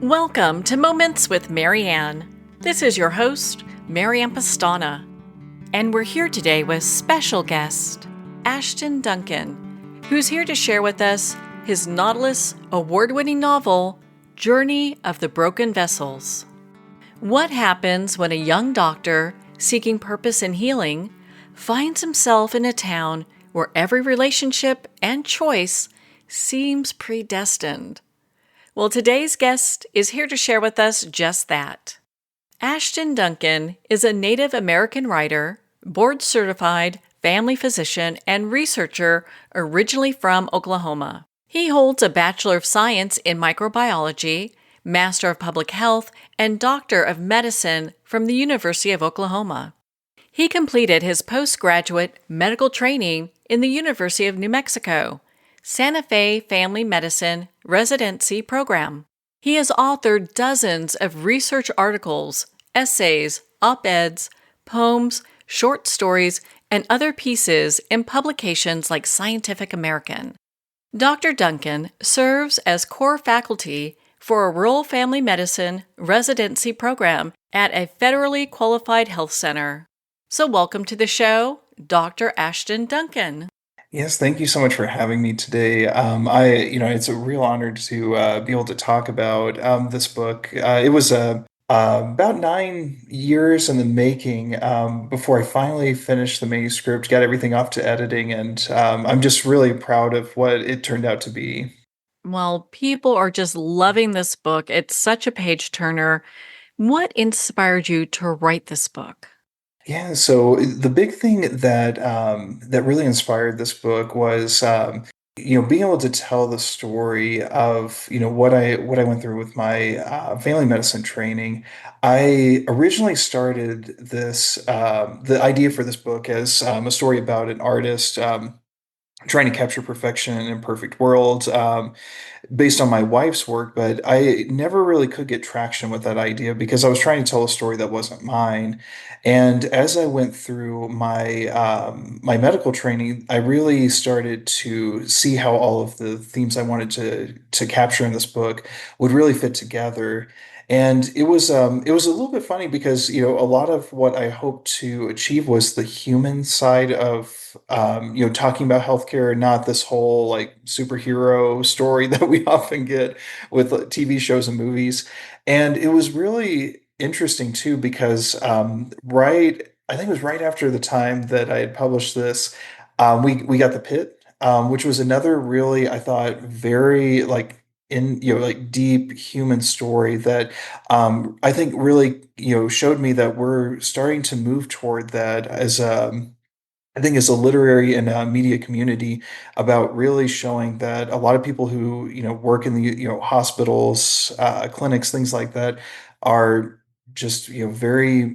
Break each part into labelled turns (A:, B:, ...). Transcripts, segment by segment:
A: Welcome to Moments with Marianne. This is your host, Marianne Pastana, and we're here today with special guest, Ashten Duncan, who's here to share with us his Nautilus award-winning novel, Journey of the Broken Vessels. What happens when a young doctor seeking purpose and healing finds himself in a town where every relationship and choice seems predestined? Well, today's guest is here to share with us just that. Ashten Duncan is a Native American writer, board-certified family physician, and researcher originally from Oklahoma. He holds a Bachelor of Science in Microbiology, Master of Public Health, and Doctor of Medicine from the University of Oklahoma. He completed his postgraduate medical training in the University of New Mexico, Santa Fe Family Medicine Residency Program. He has authored dozens of research articles, essays, op-eds, poems, short stories, and other pieces in publications like Scientific American. Dr. Duncan serves as core faculty for a rural family medicine residency program at a federally qualified health center. So welcome to the show, Dr. Ashten Duncan.
B: Yes, thank you so much for having me today. It's a real honor to be able to talk about this book. It was about 9 years in the making before I finally finished the manuscript, got everything off to editing, and I'm just really proud of what it turned out to be.
A: Well, people are just loving this book. It's such a page turner. What inspired you to write this book?
B: Yeah, so the big thing that really inspired this book was being able to tell the story of what I went through with my family medicine training. I originally started this the idea for this book as a story about an artist trying to capture perfection in an imperfect world. Based on my wife's work, but I never really could get traction with that idea because I was trying to tell a story that wasn't mine. And as I went through my medical training, I really started to see how all of the themes I wanted to capture in this book would really fit together. And it was a little bit funny because a lot of what I hoped to achieve was the human side of talking about healthcare, not this whole like superhero story that we often get with TV shows and movies. And it was really interesting too because I think it was right after the time that I had published this, we got the pit, which was another really, I thought, very like like deep human story that I think really showed me that we're starting to move toward that as I think as a literary and media community about really showing that a lot of people who work in the hospitals, clinics, things like that are just very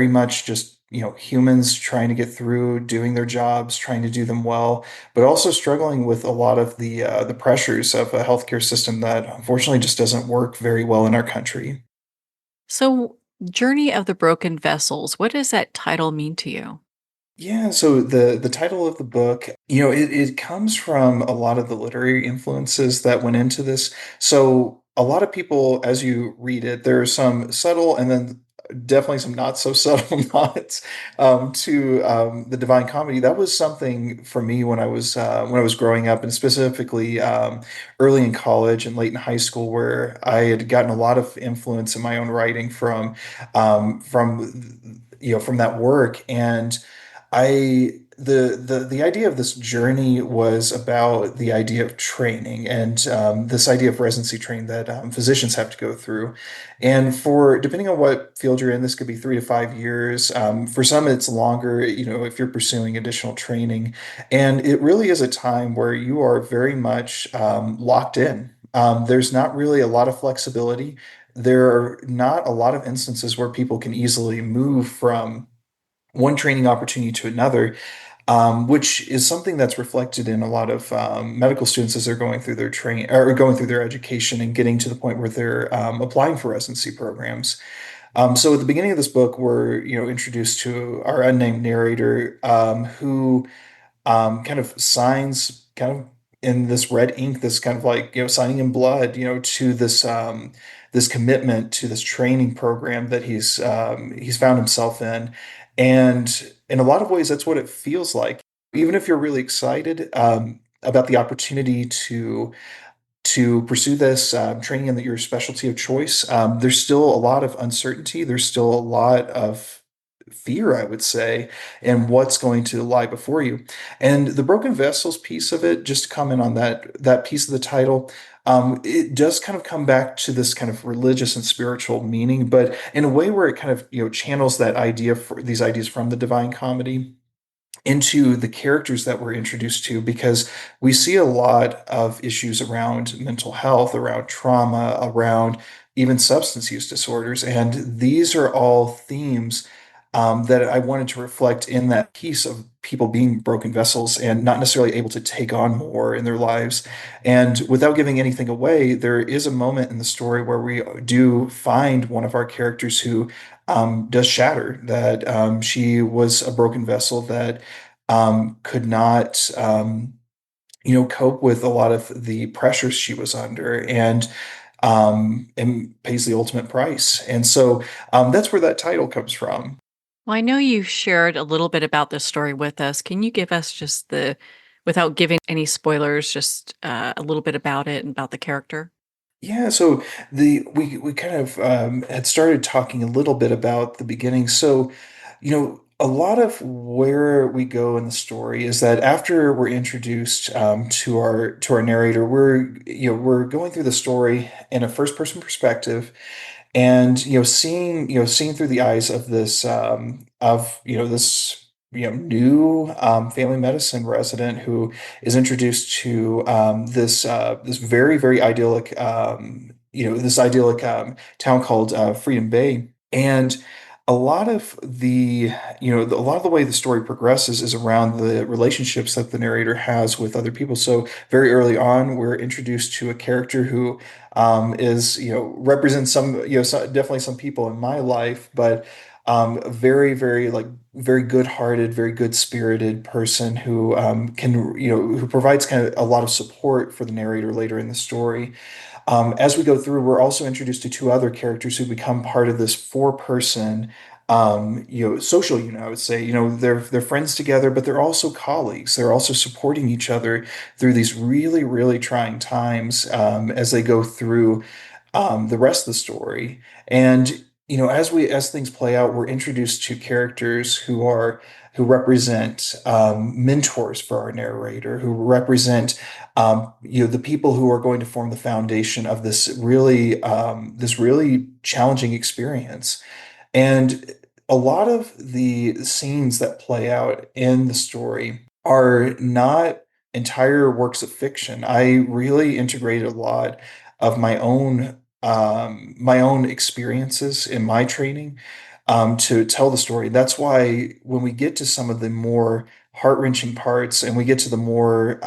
B: much just humans trying to get through, doing their jobs, trying to do them well, but also struggling with a lot of the pressures of a healthcare system that unfortunately just doesn't work very well in our country.
A: So, Journey of the Broken Vessels, what does that title mean to you?
B: Yeah, so the title of the book, it comes from a lot of the literary influences that went into this. So a lot of people, as you read it, there are some subtle and then definitely some not so subtle nods to the Divine Comedy. That was something for me when I was growing up, and specifically early in college and late in high school, where I had gotten a lot of influence in my own writing from that work. And the idea of this journey was about the idea of training and this idea of residency training that physicians have to go through. And for depending on what field you're in, this could be 3 to 5 years. For some, it's longer, if you're pursuing additional training. And it really is a time where you are very much locked in. There's not really a lot of flexibility. There are not a lot of instances where people can easily move from one training opportunity to another, which is something that's reflected in a lot of medical students as they're going through their training or going through their education and getting to the point where they're applying for residency programs. So at the beginning of this book, we're introduced to our unnamed narrator who kind of signs kind of in this red ink, this kind of like, signing in blood, to this commitment to this training program that he's found himself in. And in a lot of ways, that's what it feels like. Even if you're really excited about the opportunity to pursue this training in your specialty of choice, there's still a lot of uncertainty. There's still a lot of fear, I would say, and what's going to lie before you. And the broken vessels piece of it, just to comment on that piece of the title, it does kind of come back to this kind of religious and spiritual meaning, but in a way where it kind of channels that idea for these ideas from the Divine Comedy into the characters that we're introduced to, because we see a lot of issues around mental health, around trauma, around even substance use disorders. And these are all themes that I wanted to reflect in that piece of people being broken vessels and not necessarily able to take on more in their lives. And without giving anything away, there is a moment in the story where we do find one of our characters who does shatter, that she was a broken vessel that could not, cope with a lot of the pressures she was under, and pays the ultimate price. And so that's where that title comes from.
A: Well, I know you shared a little bit about this story with us. Can you give us just without giving any spoilers, just a little bit about it and about the character?
B: Yeah, so we kind of had started talking a little bit about the beginning. So, a lot of where we go in the story is that after we're introduced to our narrator, we're going through the story in a first person perspective, and seeing through the eyes of this new family medicine resident who is introduced to this very very idyllic town called Freedom Bay. And a lot of a lot of the way the story progresses is around the relationships that the narrator has with other people. So very early on, we're introduced to a character who is represents some definitely some people in my life, but a very very like very good-hearted, very good-spirited person who can who provides kind of a lot of support for the narrator later in the story. As we go through, we're also introduced to two other characters who become part of this four-person, social unit. I would say, they're friends together, but they're also colleagues. They're also supporting each other through these really, really trying times as they go through the rest of the story. And as things play out, we're introduced to characters who represent mentors for our narrator, who represent the people who are going to form the foundation of this really challenging experience. And a lot of the scenes that play out in the story are not entire works of fiction. I really integrated a lot of my own experiences in my training to tell the story. That's why when we get to some of the more heart-wrenching parts and we get to the more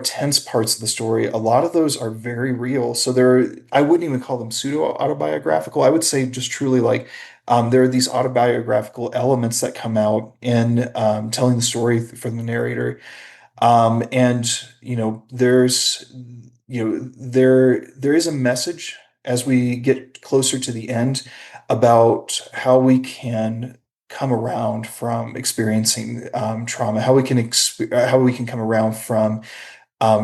B: tense parts of the story, a lot of those are very real. So I wouldn't even call them pseudo autobiographical. I would say just truly like there are these autobiographical elements that come out in telling the story from the narrator. And there is a message as we get closer to the end about how we can come around from experiencing trauma, how we can come around from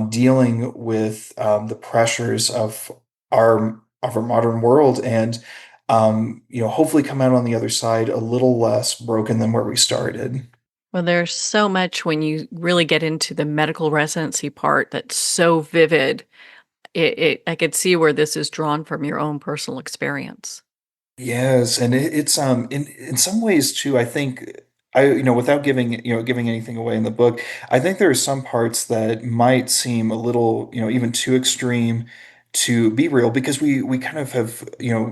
B: dealing with the pressures of our modern world, and hopefully come out on the other side a little less broken than where we started.
A: Well, there's so much when you really get into the medical residency part that's so vivid. I could see where this is drawn from your own personal experience.
B: Yes, and it's in some ways too, I think without giving anything away in the book, I think there are some parts that might seem a little, even too extreme to be real, because we kind of have,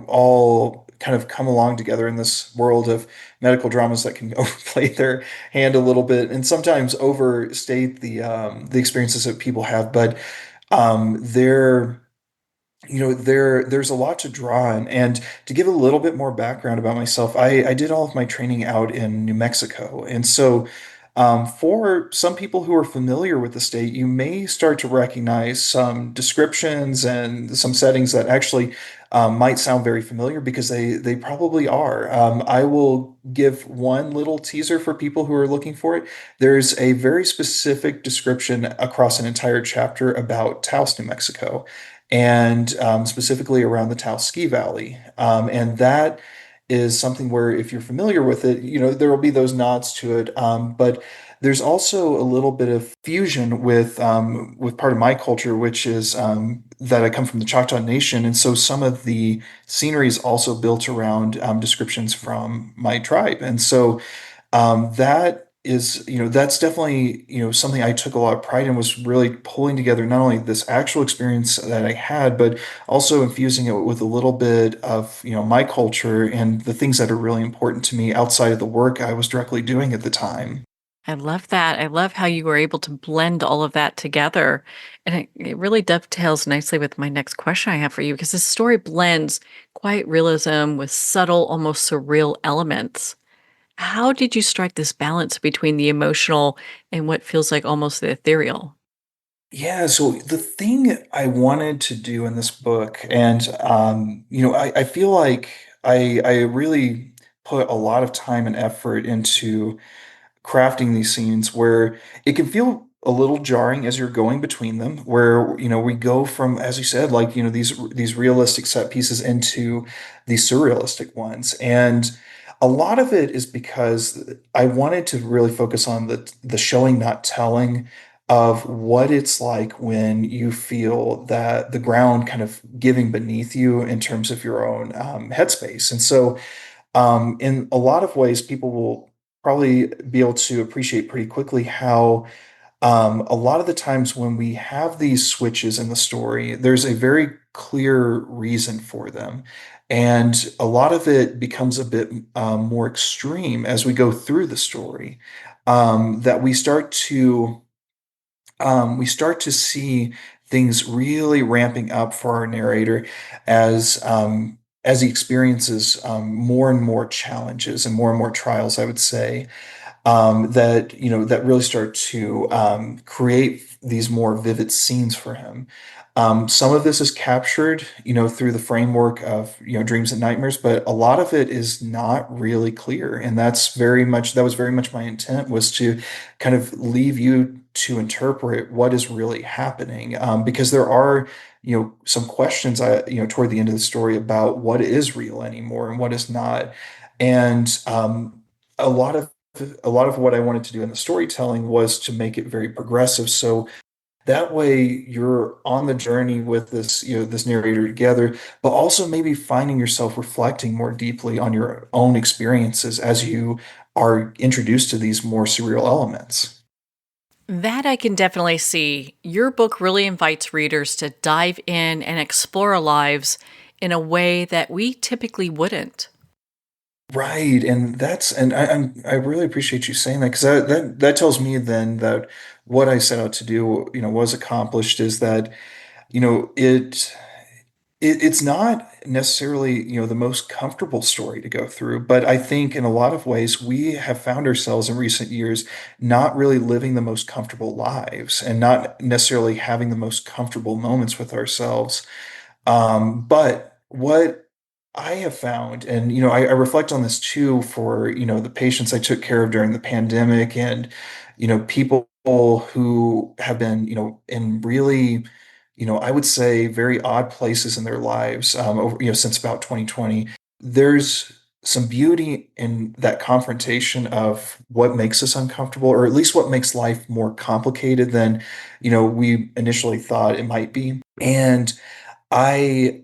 B: all kind of come along together in this world of medical dramas that can overplay their hand a little bit and sometimes overstate the experiences that people have. But they're there's a lot to draw on. And to give a little bit more background about myself, I did all of my training out in New Mexico. And so For some people who are familiar with the state, you may start to recognize some descriptions and some settings that actually might sound very familiar because they probably are. I will give one little teaser for people who are looking for it. There's a very specific description across an entire chapter about Taos, New Mexico, and specifically around the Taos Ski Valley. And that is something where if you're familiar with it, there will be those nods to it. But there's also a little bit of fusion with part of my culture, which is that I come from the Choctaw Nation, and so some of the scenery is also built around descriptions from my tribe, and so that is, that's definitely, something I took a lot of pride in, was really pulling together not only this actual experience that I had, but also infusing it with a little bit of, my culture and the things that are really important to me outside of the work I was directly doing at the time.
A: I love that. I love how you were able to blend all of that together. And it really dovetails nicely with my next question I have for you because this story blends quiet realism with subtle, almost surreal elements. How did you strike this balance between the emotional and what feels like almost the ethereal?
B: Yeah, so the thing I wanted to do in this book, and I feel like I really put a lot of time and effort into crafting these scenes where it can feel a little jarring as you're going between them, where we go from, as you said, like these realistic set pieces into these surrealistic ones. And a lot of it is because I wanted to really focus on the showing not telling of what it's like when you feel that the ground kind of giving beneath you in terms of your own headspace. And so in a lot of ways, people will probably be able to appreciate pretty quickly how a lot of the times when we have these switches in the story, there's a very clear reason for them. And a lot of it becomes a bit more extreme as we go through the story. That we start to see things really ramping up for our narrator as he experiences more and more challenges and more trials, I would say, that really start to create these more vivid scenes for him. Some of this is captured, through the framework of dreams and nightmares, but a lot of it is not really clear, and that was very much my intent, was to kind of leave you to interpret what is really happening, because there are some questions toward the end of the story about what is real anymore and what is not, and a lot of a lot of what I wanted to do in the storytelling was to make it very progressive. So that way you're on the journey with this narrator together, but also maybe finding yourself reflecting more deeply on your own experiences as you are introduced to these more surreal elements.
A: That I can definitely see. Your book really invites readers to dive in and explore our lives in a way that we typically wouldn't.
B: Right, and I really appreciate you saying that, because that tells me then that what I set out to do, was accomplished. Is that you know it's not necessarily, the most comfortable story to go through, but I think in a lot of ways we have found ourselves in recent years not really living the most comfortable lives and not necessarily having the most comfortable moments with ourselves. But what I have found, and I reflect on this too, for the patients I took care of during the pandemic, and people who have been in really, I would say, very odd places in their lives, over since about 2020. There's some beauty in that confrontation of what makes us uncomfortable, or at least what makes life more complicated than we initially thought it might be. And I,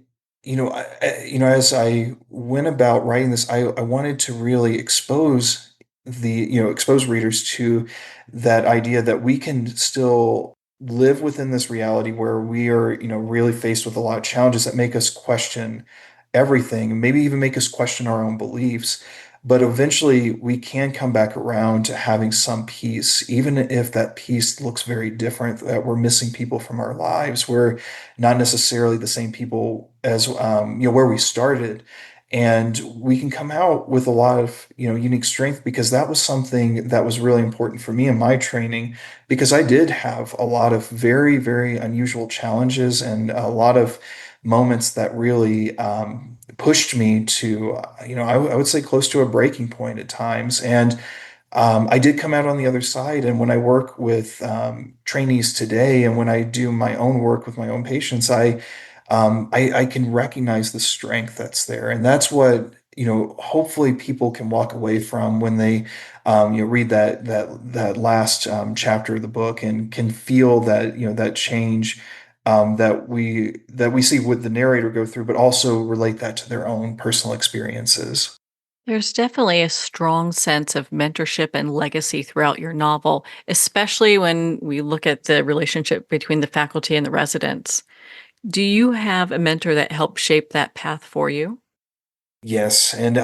B: as I went about writing this, I wanted to really expose readers to that idea that we can still live within this reality where we are, really faced with a lot of challenges that make us question everything, and maybe even make us question our own beliefs. But eventually, we can come back around to having some peace, even if that peace looks very different, that we're missing people from our lives. We're not necessarily the same people as where we started, And we can come out with a lot of, unique strength, because that was something that was really important for me in my training, because I did have a lot of very, very unusual challenges and a lot of moments that really pushed me to, I would say close to a breaking point at times. And I did come out on the other side. And when I work with trainees today, and when I do my own work with my own patients, I can recognize the strength that's there, and that's what hopefully people can walk away from when they read that last chapter of the book, and can feel that that change that we see with the narrator go through, but also relate that to their own personal experiences.
A: There's definitely a strong sense of mentorship and legacy throughout your novel, especially when we look at the relationship between the faculty and the residents. Do you have a mentor that helped shape that path for you?
B: Yes, and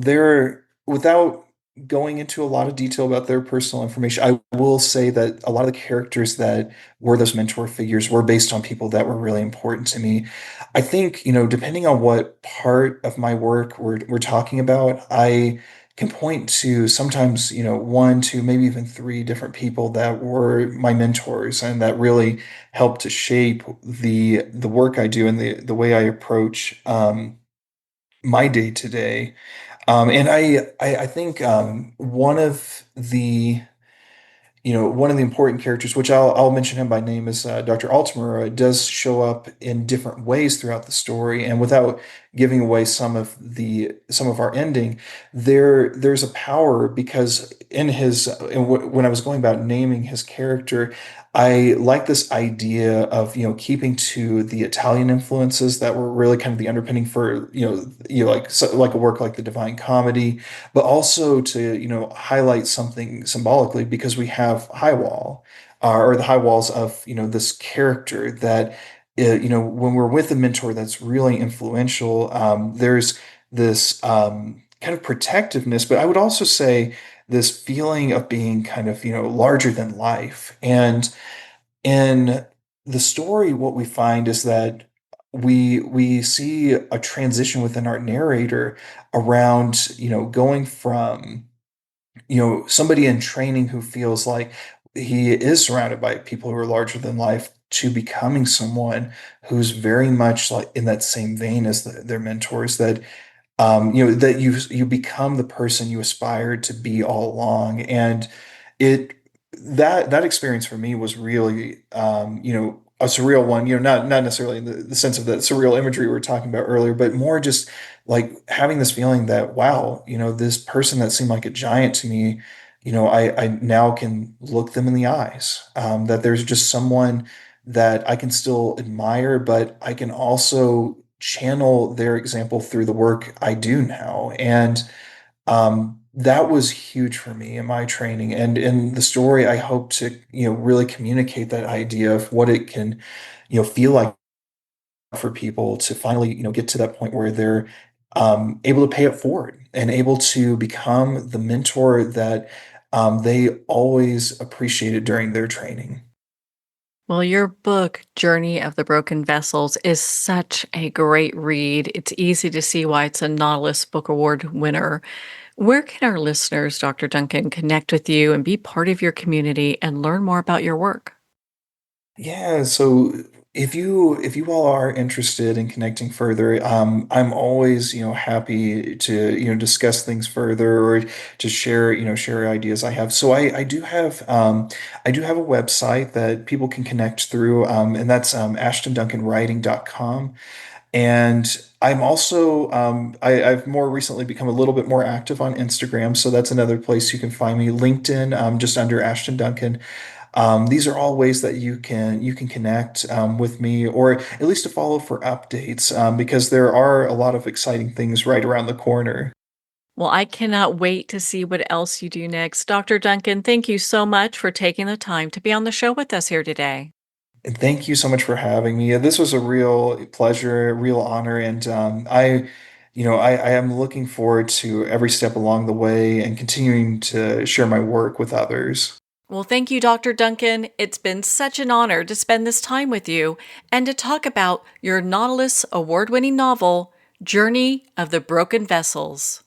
B: there, without going into a lot of detail about their personal information, I will say that a lot of the characters that were those mentor figures were based on people that were really important to me. I think, depending on what part of my work we're talking about, I can point to sometimes, one, two, maybe even three different people that were my mentors, and that really helped to shape the work I do and the way I approach my day to day. And I think one of the important characters, which I'll mention him by name, is Dr. Altimer, does show up in different ways throughout the story. And without giving away some of our ending, there's a power, because when I was going about naming his character, I like this idea of keeping to the Italian influences that were really kind of the underpinning for like a work like the Divine Comedy, but also to highlight something symbolically, because we have high wall, or the high walls of this character that when we're with a mentor that's really influential, there's this kind of protectiveness, but I would also say this feeling of being kind of larger than life. And in the story, what we find is that we see a transition within our narrator around going from somebody in training who feels like he is surrounded by people who are larger than life, to becoming someone who's very much like in that same vein as their mentors, that that you become the person you aspired to be all along. And it that experience for me was really a surreal one, not necessarily in the sense of the surreal imagery we were talking about earlier, but more just like having this feeling that, wow, this person that seemed like a giant to me, I now can look them in the eyes, that there's just someone that I can still admire, but I can also channel their example through the work I do now. And that was huge for me in my training. And in the story, I hope to, really communicate that idea of what it can, feel like for people to finally, get to that point where they're able to pay it forward, and able to become the mentor that they always appreciated during their training.
A: Well, your book, Journey of the Broken Vessels, is such a great read. It's easy to see why it's a Nautilus Book Award winner. Where can our listeners, Dr. Duncan, connect with you and be part of your community and learn more about your work?
B: Yeah, so if you all are interested in connecting further, I'm always happy to discuss things further, or to share ideas I have. So I do have a website that people can connect through, and that's ashtenduncanwriting.com. And I'm also I've more recently become a little bit more active on Instagram, so that's another place you can find me. LinkedIn, just under Ashton Duncan. These are all ways that you can connect with me, or at least to follow for updates, because there are a lot of exciting things right around the corner.
A: Well, I cannot wait to see what else you do next. Dr. Duncan, thank you so much for taking the time to be on the show with us here today.
B: And thank you so much for having me. This was a real pleasure, a real honor, and I am looking forward to every step along the way, and continuing to share my work with others.
A: Well, thank you, Dr. Duncan. It's been such an honor to spend this time with you and to talk about your Nautilus award winning novel, Journey of the Broken Vessels.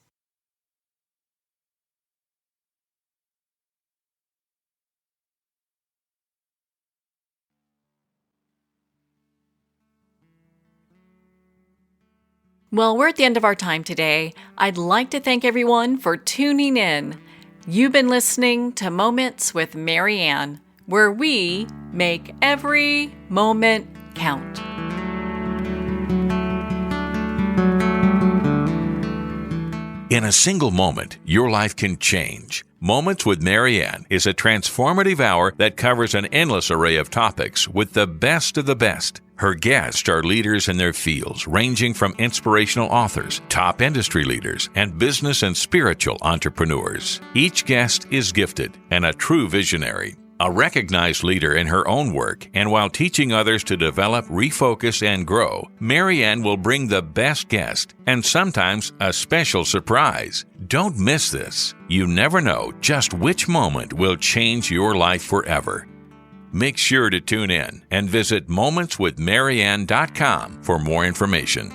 A: Well, we're at the end of our time today. I'd like to thank everyone for tuning in. You've been listening to Moments with Mary Ann, where we make every moment count.
C: In a single moment, your life can change. Moments with Mary Ann is a transformative hour that covers an endless array of topics with the best of the best. Her guests are leaders in their fields, ranging from inspirational authors, top industry leaders, and business and spiritual entrepreneurs. Each guest is gifted and a true visionary, a recognized leader in her own work, and while teaching others to develop, refocus, and grow, Mary Ann will bring the best guest and sometimes a special surprise. Don't miss this. You never know just which moment will change your life forever. Make sure to tune in and visit momentswithmaryann.com for more information.